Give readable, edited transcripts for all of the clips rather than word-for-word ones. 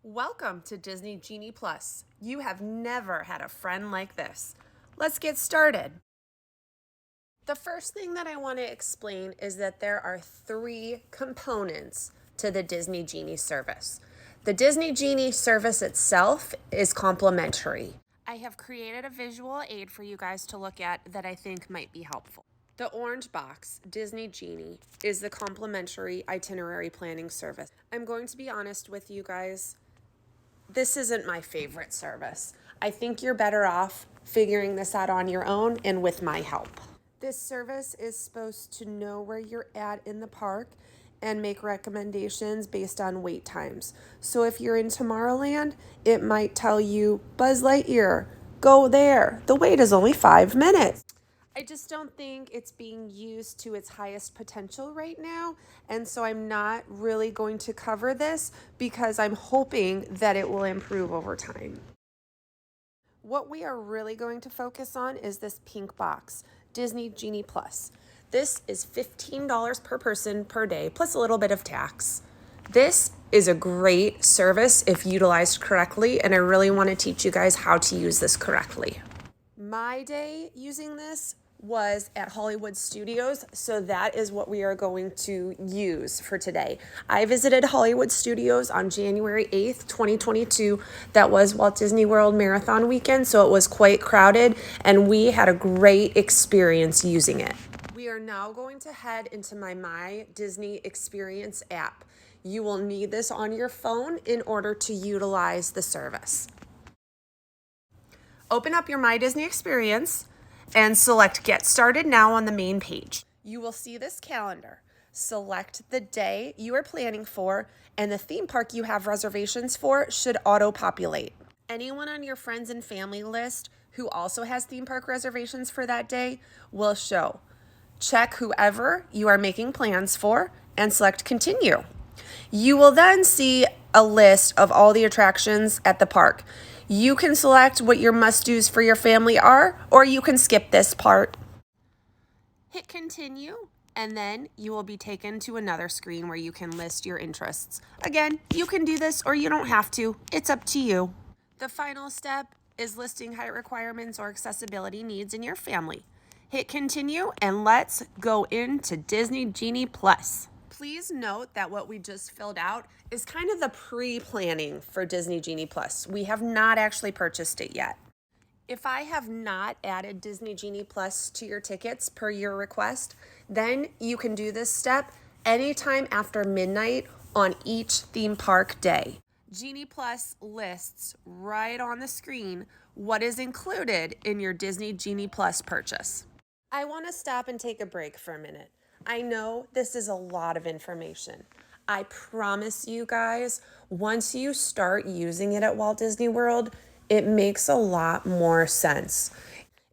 Welcome to Disney Genie Plus. You have never had a friend like this. Let's get started. The first thing that I want to explain is that there are three components to the Disney Genie service. The Disney Genie service itself is complimentary. I have created a visual aid for you guys to look at that I think might be helpful. The orange box, Disney Genie, is the complimentary itinerary planning service. I'm going to be honest with you guys. This isn't my favorite service. I think you're better off figuring this out on your own and with my help. This service is supposed to know where you're at in the park and make recommendations based on wait times. So if you're in Tomorrowland, it might tell you, Buzz Lightyear, go there. The wait is only 5 minutes. I just don't think it's being used to its highest potential right now. And so I'm not really going to cover this because I'm hoping that it will improve over time. What we are really going to focus on is this pink box, Disney Genie Plus. This is $15 per person per day, plus a little bit of tax. This is a great service if utilized correctly, and I really want to teach you guys how to use this correctly. My day using this was at Hollywood Studios, so that is what we are going to use for today. I visited Hollywood Studios on January 8th, 2022. That was Walt Disney World Marathon weekend, so it was quite crowded, and we had a great experience using it. We are now going to head into my Disney Experience app. You will need this on your phone in order to utilize the service. Open up your My Disney Experience and select Get Started Now on the main page. You will see this calendar. Select the day you are planning for, and the theme park you have reservations for should auto-populate. Anyone on your friends and family list who also has theme park reservations for that day will show. Check whoever you are making plans for and select Continue. You will then see a list of all the attractions at the park. You can select what your must-dos for your family are, or you can skip this part. Hit Continue, and then you will be taken to another screen where you can list your interests. Again, you can do this or you don't have to. It's up to you. The final step is listing height requirements or accessibility needs in your family. Hit Continue, and let's go into Disney Genie Plus. Please note that what we just filled out is kind of the pre-planning for Disney Genie Plus. We have not actually purchased it yet. If I have not added Disney Genie Plus to your tickets per your request, then you can do this step anytime after midnight on each theme park day. Genie Plus lists right on the screen what is included in your Disney Genie Plus purchase. I want to stop and take a break for a minute. I know this is a lot of information. I promise you guys, once you start using it at Walt Disney World, it makes a lot more sense.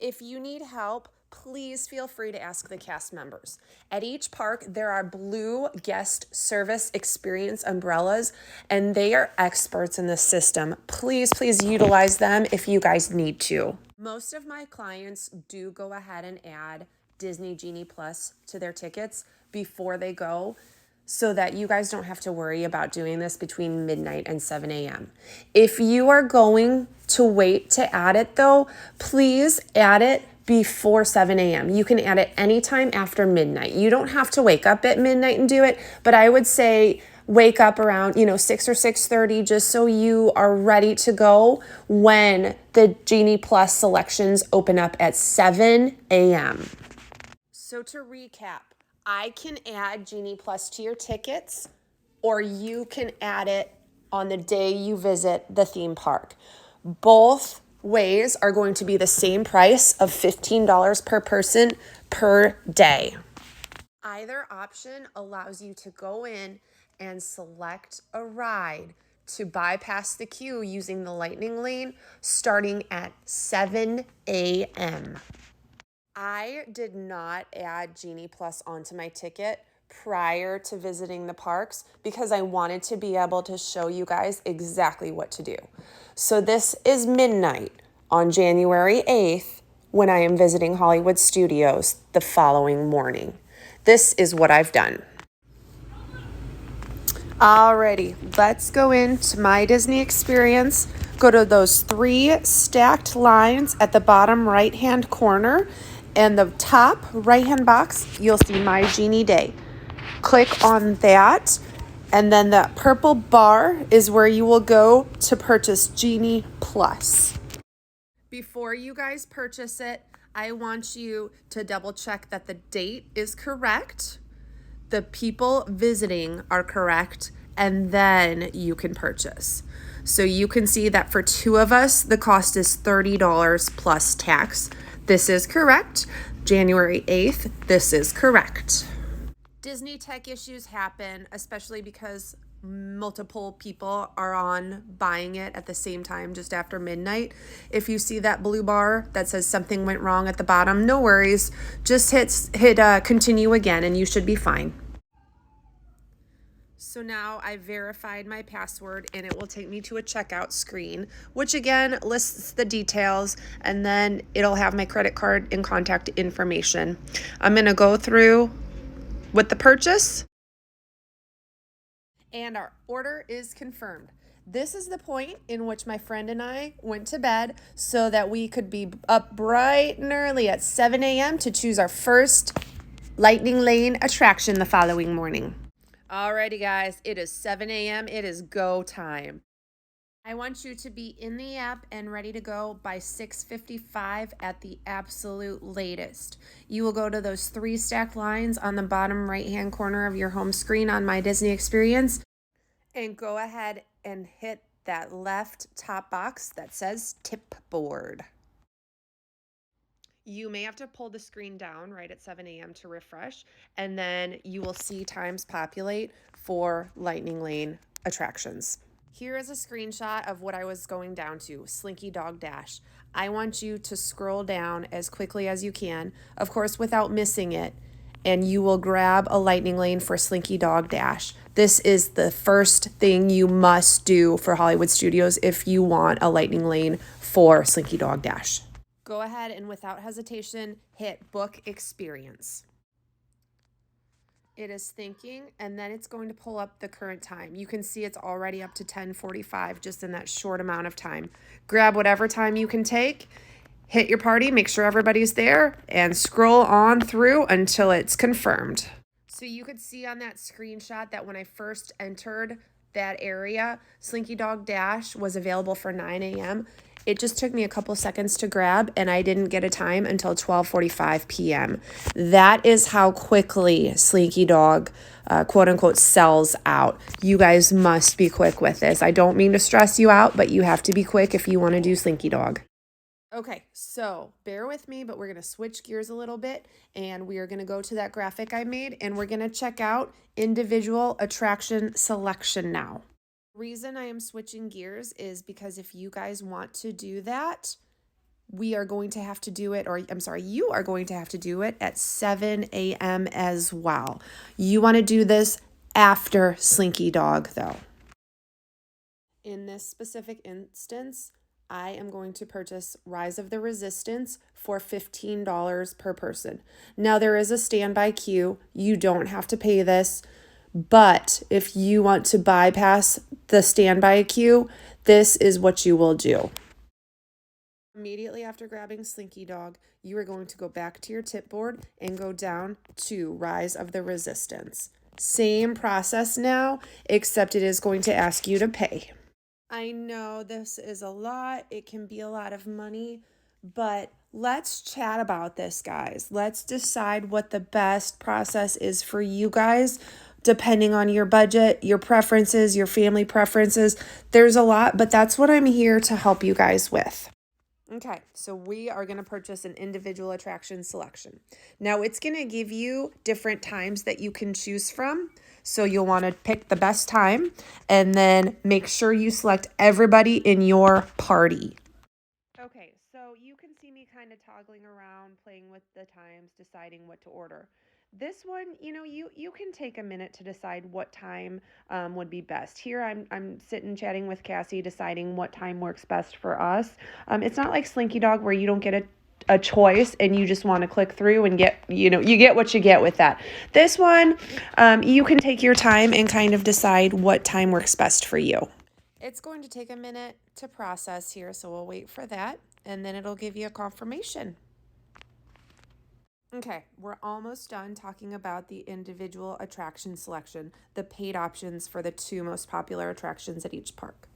If you need help, please feel free to ask the cast members. At each park, there are blue guest service experience umbrellas, and they are experts in the system. Please utilize them if you guys need to. Most of my clients do go ahead and add Disney Genie Plus to their tickets before they go, so that you guys don't have to worry about doing this between midnight and 7 a.m. If you are going to wait to add it though, please add it before 7 a.m. You can add it anytime after midnight. You don't have to wake up at midnight and do it, but I would say wake up around 6 or 6:30 just so you are ready to go when the Genie Plus selections open up at 7 a.m. So to recap, I can add Genie Plus to your tickets, or you can add it on the day you visit the theme park. Both ways are going to be the same price of $15 per person per day. Either option allows you to go in and select a ride to bypass the queue using the Lightning Lane starting at 7 a.m. I did not add Genie Plus onto my ticket prior to visiting the parks because I wanted to be able to show you guys exactly what to do. So this is midnight on January 8th when I am visiting Hollywood Studios the following morning. This is what I've done. Alrighty, let's go into my Disney experience. Go to those 3 stacked lines at the bottom right-hand corner, and the top right-hand box, you'll see My Genie Day. Click on that, and then that purple bar is where you will go to purchase Genie Plus. Before you guys purchase it, I want you to double check that the date is correct, the people visiting are correct, and then you can purchase. So you can see that for 2 of us, the cost is $30 plus tax. This is correct. January 8th, this is correct. Disney tech issues happen, especially because multiple people are on buying it at the same time just after midnight. If you see that blue bar that says something went wrong at the bottom, no worries. Just hit continue again and you should be fine. So now I verified my password and it will take me to a checkout screen, which again lists the details, and then it'll have my credit card and contact information. I'm going to go through with the purchase, and our order is confirmed. This is the point in which my friend and I went to bed so that we could be up bright and early at 7 a.m. to choose our first Lightning Lane attraction the following morning. Alrighty guys, it is 7 a.m. It is go time. I want you to be in the app and ready to go by 6:55 at the absolute latest. You will go to those 3 stacked lines on the bottom right-hand corner of your home screen on My Disney Experience, and go ahead and hit that left top box that says tip board. You may have to pull the screen down right at 7 a.m. to refresh, and then you will see times populate for Lightning Lane attractions. Here is a screenshot of what I was going down to, Slinky Dog Dash. I want you to scroll down as quickly as you can, of course without missing it, and you will grab a Lightning Lane for Slinky Dog Dash. This is the first thing you must do for Hollywood Studios if you want a Lightning Lane for Slinky Dog Dash. Go ahead and without hesitation, hit Book Experience. It is thinking, and then it's going to pull up the current time. You can see it's already up to 10:45 just in that short amount of time. Grab whatever time you can take, hit your party, make sure everybody's there, and scroll on through until it's confirmed. So you could see on that screenshot that when I first entered that area, Slinky Dog Dash was available for 9 a.m. It just took me a couple seconds to grab, and I didn't get a time until 12:45 p.m. That is how quickly Slinky Dog, quote unquote, sells out. You guys must be quick with this. I don't mean to stress you out, but you have to be quick if you want to do Slinky Dog. Okay, so bear with me, but we're going to switch gears a little bit, and we are going to go to that graphic I made, and we're going to check out individual attraction selection now. The reason I am switching gears is because if you guys want to do that, we are going to have to do it, or I'm sorry, you are going to have to do it at 7 a.m. as well. You want to do this after Slinky Dog, though. In this specific instance, I am going to purchase Rise of the Resistance for $15 per person. Now, there is a standby queue. You don't have to pay this. But if you want to bypass the standby queue, this is what you will do. Immediately after grabbing Slinky Dog, you are going to go back to your tip board and go down to Rise of the Resistance. Same process now, except it is going to ask you to pay. I know this is a lot. It can be a lot of money, but let's chat about this, guys. Let's decide what the best process is for you guys, depending on your budget, your preferences, your family preferences. There's a lot, but that's what I'm here to help you guys with. Okay, so we are going to purchase an individual attraction selection. Now, it's going to give you different times that you can choose from. So you'll want to pick the best time and then make sure you select everybody in your party. Okay, so you can see me kind of toggling around, playing with the times, deciding what to order. This one, you can take a minute to decide what time would be best. Here I'm sitting chatting with Cassie, deciding what time works best for us. It's not like Slinky Dog where you don't get a a choice and you just want to click through and get, you get what you get with that. This one, you can take your time and kind of decide what time works best for you. It's going to take a minute to process here, so we'll wait for that, and then it'll give you a confirmation. Okay, we're almost done talking about the individual attraction selection, the paid options for the 2 most popular attractions at each park.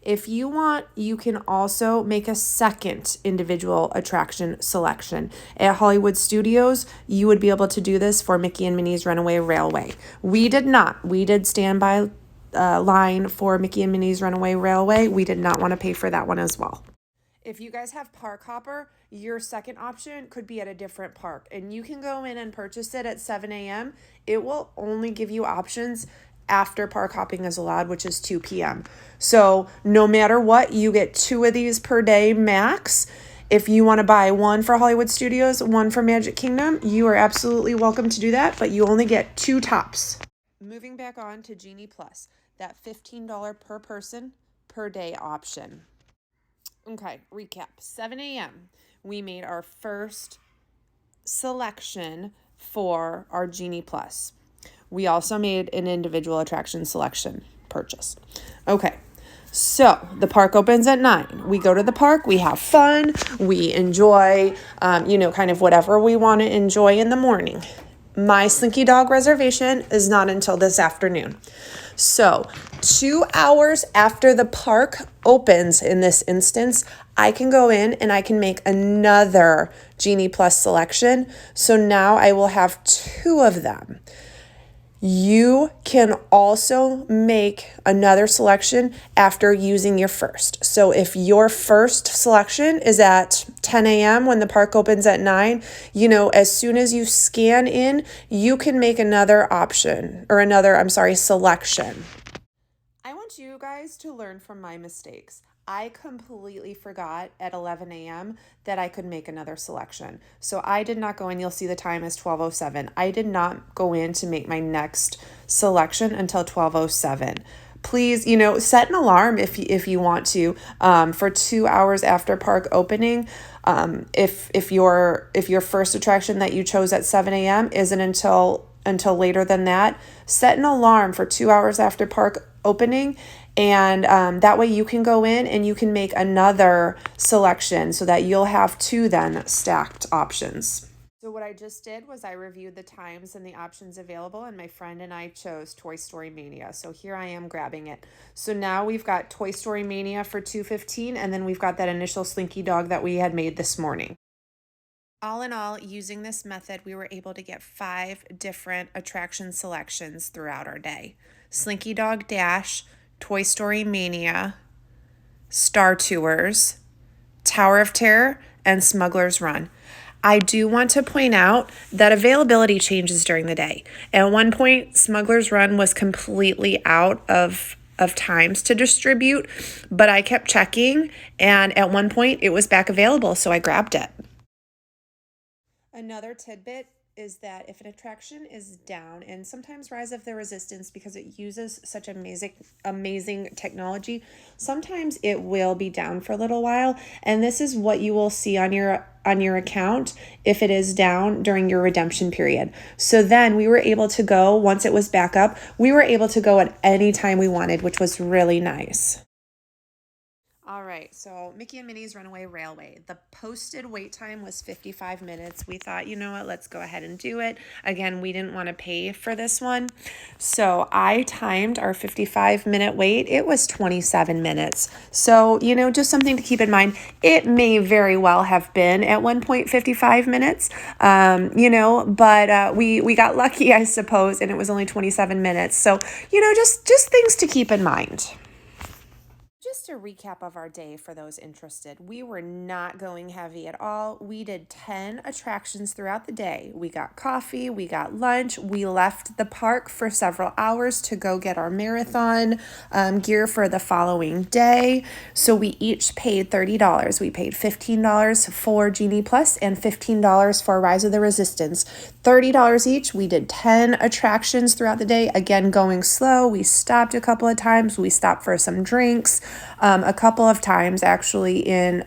If you want, you can also make a second individual attraction selection. At Hollywood Studios, you would be able to do this for Mickey and Minnie's Runaway Railway. We did not. We did standby line for Mickey and Minnie's Runaway Railway. We did not want to pay for that one as well. If you guys have Park Hopper, your second option could be at a different park, and you can go in and purchase it at 7 a.m. It will only give you options after park hopping is allowed, which is 2 p.m. So no matter what, you get 2 of these per day max. If you want to buy one for Hollywood Studios, one for Magic Kingdom, you are absolutely welcome to do that, but you only get 2 tops. Moving back on to Genie Plus, that $15 per person per day option. Okay, recap. 7 a.m. we made our first selection for our Genie Plus. We also made an individual attraction selection purchase. Okay, so the park opens at 9. We go to the park, we have fun, we enjoy, kind of whatever we want to enjoy in the morning. My Slinky Dog reservation is not until this afternoon. So 2 hours after the park opens, in this instance, I can go in and I can make another Genie Plus selection. So now I will have 2 of them. You can also make another selection after using your first. So if your first selection is at 10 a.m. when the park opens at 9, as soon as you scan in, you can make another selection. I want you guys to learn from my mistakes. I completely forgot at 11 a.m. that I could make another selection. So I did not go in. You'll see the time is 12:07. I did not go in to make my next selection until 12:07. Please, set an alarm if you want to, for 2 hours after park opening. If your first attraction that you chose at 7 a.m. isn't until later than that, set an alarm for 2 hours after park opening, and that way you can go in and you can make another selection so that you'll have 2 then stacked options. So what I just did was I reviewed the times and the options available, and my friend and I chose Toy Story Mania. So here I am grabbing it. So now we've got Toy Story Mania for $2.15, and then we've got that initial Slinky Dog that we had made this morning. All in all, using this method, we were able to get 5 different attraction selections throughout our day. Slinky Dog Dash, Toy Story Mania, Star Tours, Tower of Terror, and Smuggler's Run. I do want to point out that availability changes during the day. At one point, Smuggler's Run was completely out of times to distribute, but I kept checking, and at one point it was back available, so I grabbed it. Another tidbit is that if an attraction is down, and sometimes Rise of the Resistance, because it uses such amazing technology, sometimes it will be down for a little while, and this is what you will see on your account if it is down during your redemption period. So then we were able to go, once it was back up, we were able to go at any time we wanted, which was really nice. All right, so Mickey and Minnie's Runaway Railway. The posted wait time was 55 minutes. We thought, you know what, let's go ahead and do it. Again, we didn't want to pay for this one. So I timed our 55-minute wait. It was 27 minutes. So, just something to keep in mind. It may very well have been at one point 55 minutes, but we got lucky, I suppose, and it was only 27 minutes. So, just things to keep in mind. Just a recap of our day for those interested. We were not going heavy at all. We did 10 attractions throughout the day. We got coffee, we got lunch, we left the park for several hours to go get our marathon gear for the following day. So we each paid $30. We paid $15 for Genie Plus and $15 for Rise of the Resistance. $30 each. We did 10 attractions throughout the day. Again, going slow. We stopped a couple of times. We stopped for some drinks. A couple of times actually in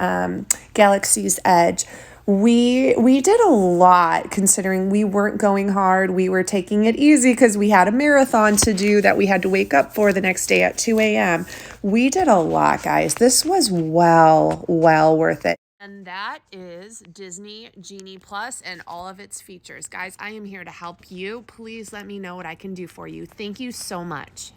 Galaxy's Edge. We did a lot considering we weren't going hard. We were taking it easy because we had a marathon to do that we had to wake up for the next day at 2 a.m. We did a lot, guys. This was well worth it. And that is Disney Genie Plus and all of its features. Guys, I am here to help you. Please let me know what I can do for you. Thank you so much.